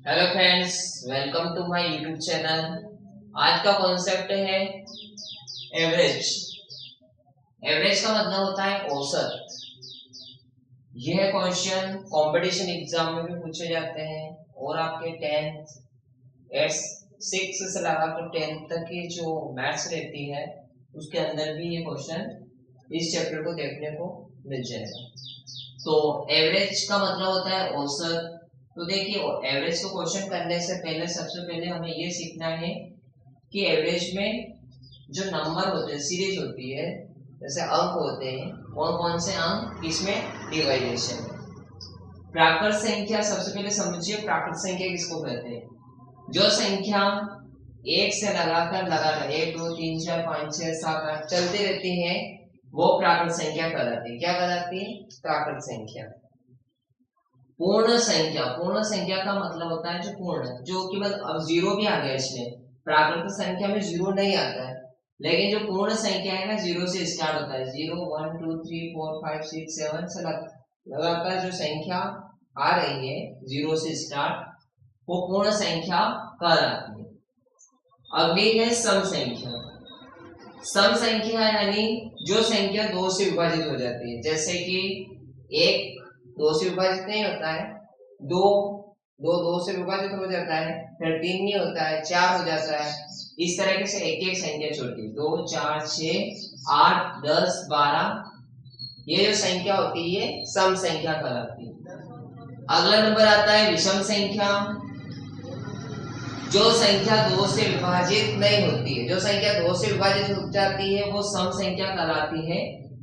Hello friends, welcome to my YouTube channel. आज का concept है एवरेज। एवरेज का मतलब होता है औसत। यह क्वेश्चन कंपटीशन एग्जाम में भी पूछे जाते हैं और आपके 10th 6 से लगाकर 10th तक की जो मैथ्स रहती है उसके अंदर भी ये क्वेश्चन इस चैप्टर को देखने को मिल जाएगा। तो एवरेज का मतलब होता है औसत। तो देखिए, एवरेज को क्वेश्चन करने से पहले सबसे पहले हमें ये सीखना है कि एवरेज में जो नंबर होते हैं, सीरीज होती है, जैसे अंक होते हैं, कौन कौन से अंक इसमें डिवाइडेशन है। प्राकृत संख्या सबसे पहले समझिए, प्राकृत संख्या किसको कहते हैं? जो संख्या एक से लगातार 1 2 3 4 5 6 7 8 चलती रहती है वो प्राकृत संख्या कहलाती है। क्या कहलाती है? प्राकृत संख्या। पूर्ण संख्या का मतलब होता है जो पूर्ण, जो केवल अब जीरो भी आ गया इसमें। प्राकृत संख्या में जीरो नहीं आता है, लेकिन जो पूर्ण संख्या है ना, जीरो से स्टार्ट होता है। 0 1 2 3 4 5 6 7 से लगातार जो संख्या आ रही है जीरो से स्टार्ट, वो पूर्ण संख्या कहलाती है। अगली है सम संख्या। सम संख्या यानी जो संख्या दो से विभाजित हो जाती है, जैसे कि एक दो से विभाजित नहीं होता है, दो से विभाजित हो जाता है, फिर 3 नहीं होता है, 4 हो जाता है। इस तरह से एक एक संख्या छोटी, 2 4 6 8 10 12, ये जो संख्या होती है सम संख्या कहलाती है। अगला नंबर आता है विषम संख्या। जो संख्या दो से विभाजित नहीं होती है, जो संख्या दो से विभाजित हो जाती है वो सम संख्या कहलाती है।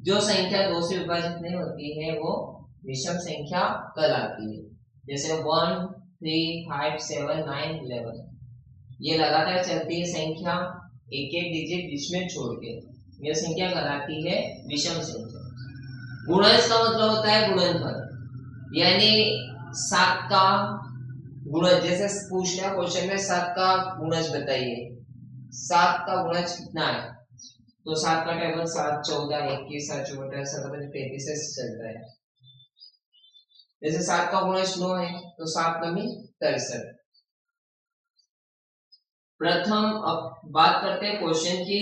जो संख्या दो से विभाजित नहीं होती है वो विषम संख्या कहलाती है। जैसे 1 3 5 7 9 11, ये लगातार चलती है संख्या, एक एक डिजिट बीच में छोड़ के, यह संख्या कहलाती है विषम संख्या। गुणज का मतलब होता है गुणनफल, यानी 7 का गुणज। जैसे पूछ लिया क्वेश्चन में 7 का गुणज बताइए, 7 का गुणज कितना है, तो 7 का टेबल 7 14 21 7 14 7 35 से चलता है। जैसे 7 का गुणज 9 है तो 7 नमी 63। प्रथम अब बात करते हैं क्वेश्चन की।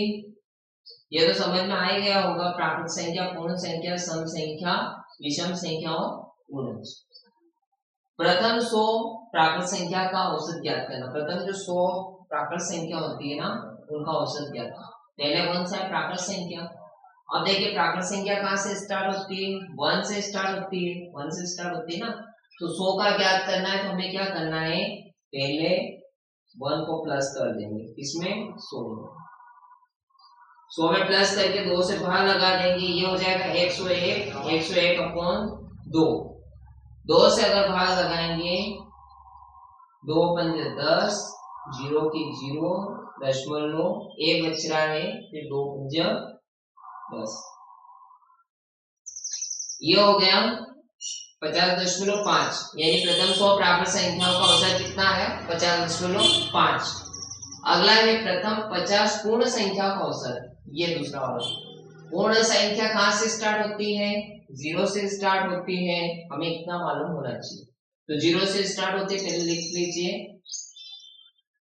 ये तो समझ में आ ही गया होगा, प्राकृत संख्या, पूर्ण संख्या, सम संख्या, विषम संख्या और गुणज। प्रथम 100 प्राकृत संख्या का औसत ज्ञात करना। प्रथम जो 100 प्राकृत संख्या होती है ना, उनका औसत ज्ञात करना। पहले कौन सा है? प्राकृत संख्या। अब देखिए, प्राकृत संख्या कहाँ से स्टार्ट होती है? 1 से स्टार्ट होती है, 1 से स्टार्ट होती है ना। तो 100 का ज्ञात करना है तो हमें क्या करना है? पहले 1 को प्लस कर देंगे, इसमें 100 में प्लस करके 2 से भाग लगा देंगे, ये हो जाएगा 101 अपॉन 2। 2 से अगर भाग लगाएंगे, 2 पंजे 10, 0 की 0, दशमलव 1 बच रहा है, फिर 2 पंजे 10, ये हो गया 50.5। यानी प्रथम 100 प्राकृत संख्याओं का औसत कितना है? 50.5। अगला है प्रथम 50 पूर्ण संख्या का औसत। ये दूसरा वाला। पूर्ण संख्या कहां से स्टार्ट होती है? 0 से स्टार्ट होती है, हमें इतना मालूम होना चाहिए। तो 0 से स्टार्ट होती है, पहले लिख लीजिए।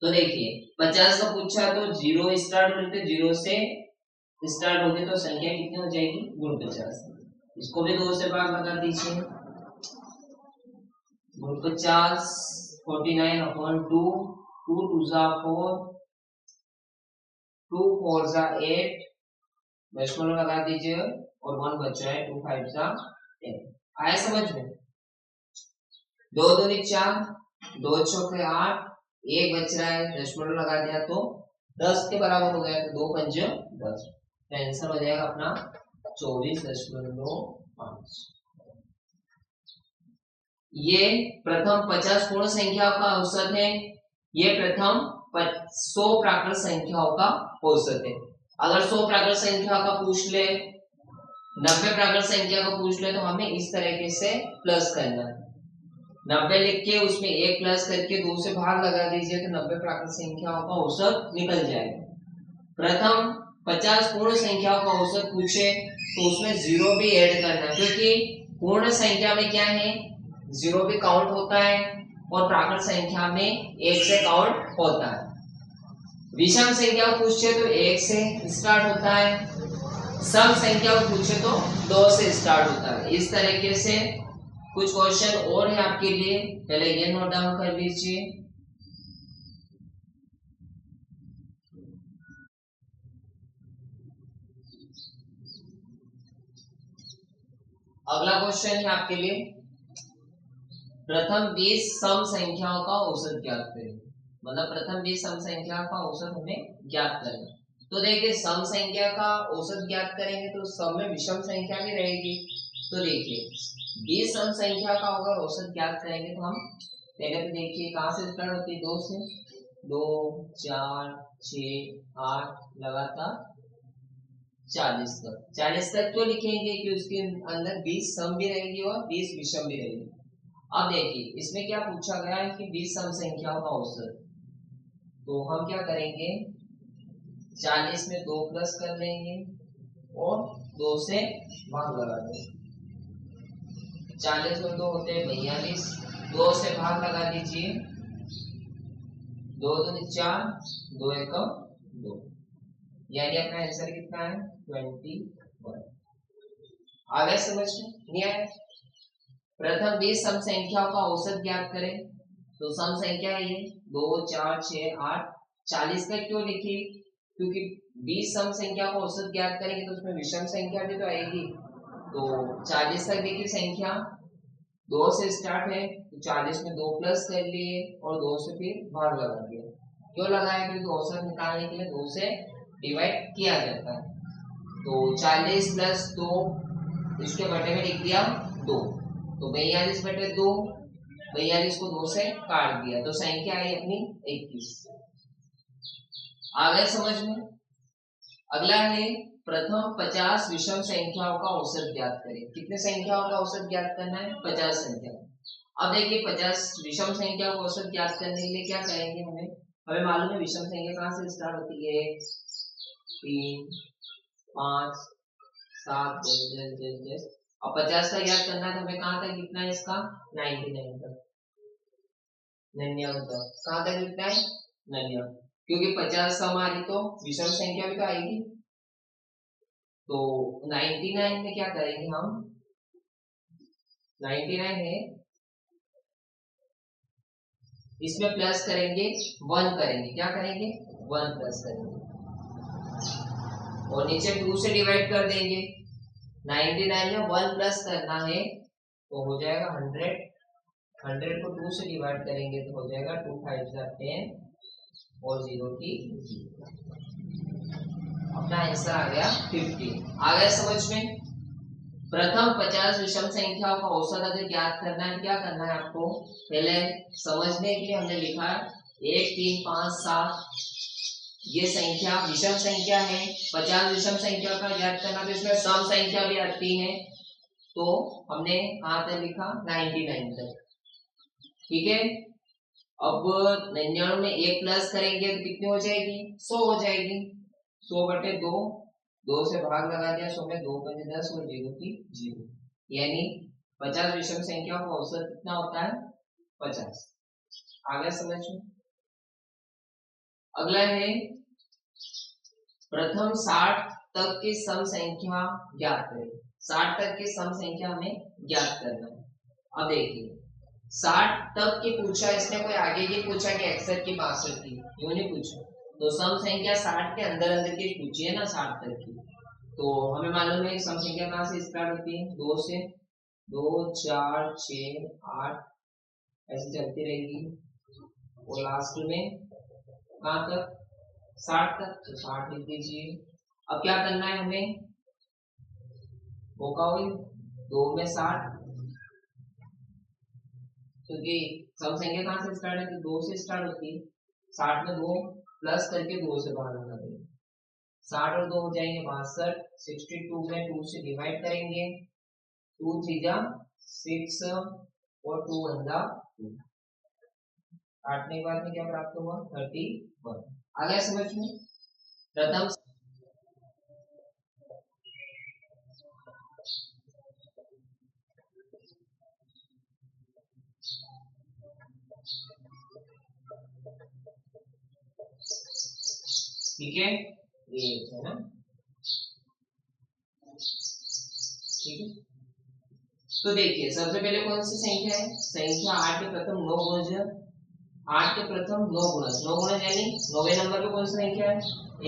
तो देखिए 50 का पूछा तो 0 स्टार्ट होते, 0 से स्टार्ट होते तो संख्या कितनी हो जाएगी? गुण 50। इसको भी 2 से भाग लगा दीजिए, गुण 50 49 अपॉन 2, 2 2 जा 4, 2 4 जा 8, दशमलव लगा दीजिए और 1 बच रहा है, 2 5 जा 10। आया समझ में? 2 दूनी 4, 2 चौके 8, 1 बच रहा है, दशमलव लगा दिया तो 10 के बराबर हो गया, तो 2 पंजे 10। तो आंसर हो जाएगा अपना 24.5। ये प्रथम 50 पूर्ण संख्या का औसत है। ये प्रथम 100 प्राकृत संख्याओं का औसत है। अगर 100 प्राकृत संख्या का पूछ ले, 90 प्राकृत संख्या का पूछ ले, तो हमें इस तरीके से प्लस करना है। 90 लिख के उसमें 1 प्लस करके 2 से भाग लगा दीजिए, तो 90 प्राकृत संख्याओं का औसत निकल जाएगा। प्रथम 50 पूर्ण संख्याओं का औसत पूछे तो उसमें 0 भी ऐड करना है, क्योंकि पूर्ण संख्या में क्या है? जीरो भी काउंट होता है और प्राकृत संख्या में एक से काउंट होता है। विषम संख्या को पूछे तो एक से स्टार्ट होता है, सम संख्या को पूछे तो दो से स्टार्ट होता है। इस तरीके से कुछ क्वेश्चन और है आपके लिए, पहले ये नोट डाउन कर लीजिए। अगला क्वेश्चन है आपके लिए, प्रथम 20 सम संख्याओं का औसत ज्ञात करें। मतलब प्रथम 20 सम संख्या का औसत हमें ज्ञात करना। तो देखिए सम संख्या का औसत ज्ञात करेंगे तो सम में विषम संख्या भी रहेगी। तो देखिए 20 सम संख्या का अगर औसत ज्ञात करेंगे तो हम पहले तो देखिए कहाँ से स्टार्ट होती है, 2 से। 2 4 6 8 लगातार 40 तक। 40 तक क्यों लिखेंगे कि उसके अंदर 20 सम भी रहेगी और 20 विषम भी रहेगी। अब देखिए इसमें क्या पूछा गया है कि 20 सम संख्याओं का औसत। तो हम क्या करेंगे, 40 में 2 प्लस कर लेंगे और 2 से भाग लगा देंगे। 40 और 2 होते हैं 42, 2 से भाग लगा दीजिए, 2 दूनी 4, 2 एकम 2, यानी अपना आंसर कितना है 21। आ गया समझ में? नहीं आया? प्रथम 20 सम संख्याओं का औसत ज्ञात करें। तो सम संख्या है ये 2 4 6 8 40 तक क्यों लिखी, क्योंकि 20 सम संख्या को औसत ज्ञात करेंगे तो उसमें विषम संख्या भी तो आएगी। तो 40 तक देखिए संख्या 2 से स्टार्ट है, तो 40 में 2 प्लस कर लिए और 2 से फिर भाग लगा दिया। क्यों लगाया, क्योंकि औसत निकालने के लिए 2 से डिवाइड किया जाता है। तो 40 प्लस 2 इसके बटे में लिख दिया 2, तो 42 बटे 2, 42 को 2 से काट दिया तो संख्या आई अपनी 21। आ गए समझ में? अगला है प्रथम 50 विषम संख्याओं का औसत ज्ञात करें। कितने संख्याओं का औसत ज्ञात करना है, 50 संख्या। अब देखिए 50 विषम संख्या का औसत ज्ञात करने के लिए क्या करेंगे, हमें मालूम है विषम संख्या कहाँ से स्टार्ट होती है, 3 5 7 10। अब 50 का याद करना है तो हमें कहाँ तक लिखना है, इसका 99 तक, 99 तक। कहाँ तक लिखना है 99, क्योंकि 50 हमारी तो विषम संख्या भी तो आएगी। तो 99 में क्या करेंगे हम, 99 है इसमें प्लस करेंगे 1 करेंगे, क्या करेंगे 1 प्लस करेंगे और नीचे 2 से डिवाइड कर देंगे। 99 में 1 प्लस करना है तो हो जाएगा 100, 100 को 2 से डिवाइड करेंगे तो हो जाएगा 2 5 10 और 0 की 0। अपना आंसर आ गया 50। आ गया समझ में? प्रथम 50 विषम संख्याओं का औसत अगर ज्ञात करना है, क्या करना है आपको, पहले समझने के लिए हमने लिखा 1 3 5 7, ये संख्या विषम संख्या है। 50 विषम संख्या का ज्ञात करना तो इसमें सम संख्या भी आती है, तो हमने कहाँ तक लिखा 99 तक, ठीक है। अब 99 में 1 प्लस करेंगे तो कितनी हो जाएगी, 100 हो जाएगी। 100 बटे 2, 2 से भाग लगा दिया, 100 में 2 पंजे 10 और 0 की 0, यानी 50 विषम संख्या का औसत कितना होता है 50। आ गया समझ में? अगला है प्रथम 60 तक की सम संख्या ज्ञात करें। 60 तक की सम संख्या हमें ज्ञात करना है। अब देखिए 60 तक की पूछा, इसने कोई आगे की पूछा कि 61 की 62 की, यूं नहीं पूछा। तो सम संख्या 60 के अंदर अंदर की पूछी है ना 60 तक की। तो हमें मालूम है सम संख्या कहाँ से स्टार्ट होती है, 2 से। 2 4 6 8 ऐसे चलती रहेगी और लास्ट में कहाँ तक 60 तक, तो 60 लिख दीजिए। अब क्या करना है हमें, होगा हुई 2 में 60, क्योंकि सम संख्या कहाँ से स्टार्ट है, तो 2 से स्टार्ट होती है। 60 में 2 प्लस करके 2 से बाहर लगा देंगे, 60 और 2 हो जाएंगे 62। 62 में 2 से डिवाइड करेंगे, 2 3 जा 6 और 2 1 जा 2, काटने के बाद में क्या प्राप्त हुआ 31। आ गया समझ में? प्रथम ठीक है, ये है ना, ठीक है। तो देखिए सबसे पहले कौन सी संख्या है, संख्या 8 के प्रथम 9 गुणज, 8 के प्रथम 9 गुणज, 9 गुणज यानी 9वें नंबर पे कौन सी संख्या है,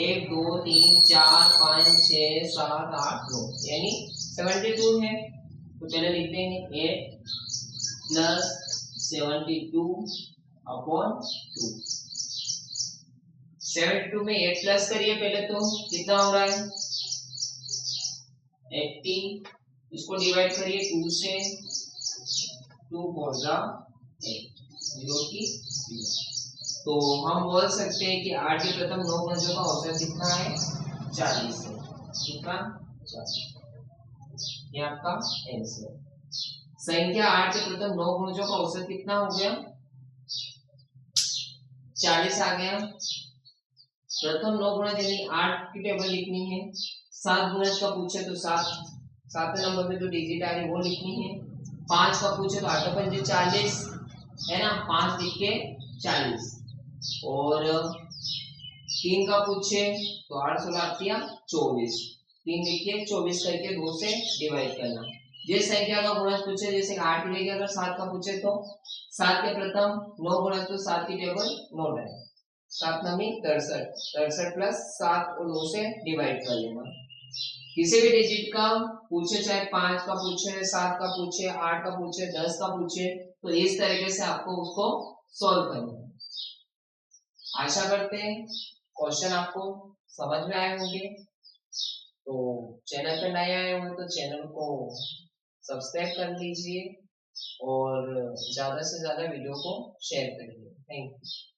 1 2 3 4 5 6 7 8 9 यानी 72 है। तो पहले लिखते हैं 8 प्लस 72 अपॉन 2। 72 में 8 प्लस करिए पहले, तो कितना हो रहा है 80, इसको डिवाइड करिए 2 से, 2 4 जा 8, 0 की 0। तो हम बोल सकते हैं कि 8 के प्रथम 9 गुणजों का औसत कितना है 40 है, कितना 40, ये आपका आंसर। संख्या 8 के प्रथम 9 गुणजों का औसत कितना हो गया 40 आ गया। प्रथम 9 गुणज यानी 8 की टेबल लिखनी है, 7 गुणज का पूछे तो 7, 7वें नंबर में जो डिजिट आ रही वो लिखनी है, 5 का पूछे तो 8 पंजे 40 है ना, 5 लिख के 40, और 3 का पूछे तो 8 16 24, 3 लिख के 24 करके 2 से डिवाइड करना। जिस संख्या का गुणज पूछे, जैसे 8 की जगह अगर 7 का पूछे तो 7 के प्रथम 9 गुणज, तो 7 की टेबल नोट है, 7 नमी 63, 63 प्लस 7 और 2 से डिवाइड कर लेना। किसी भी डिजिट का पूछे, चाहे 5 का पूछे 7 का पूछे 8 का पूछे 10 का पूछे, तो इस तरीके से आपको उसको सॉल्व करना है। आशा करते हैं क्वेश्चन आपको समझ में आए होंगे। तो चैनल पे नए आए हो तो चैनल को सब्सक्राइब कर लीजिए और ज्यादा से ज्यादा वीडियो को शेयर करिए। Thank you.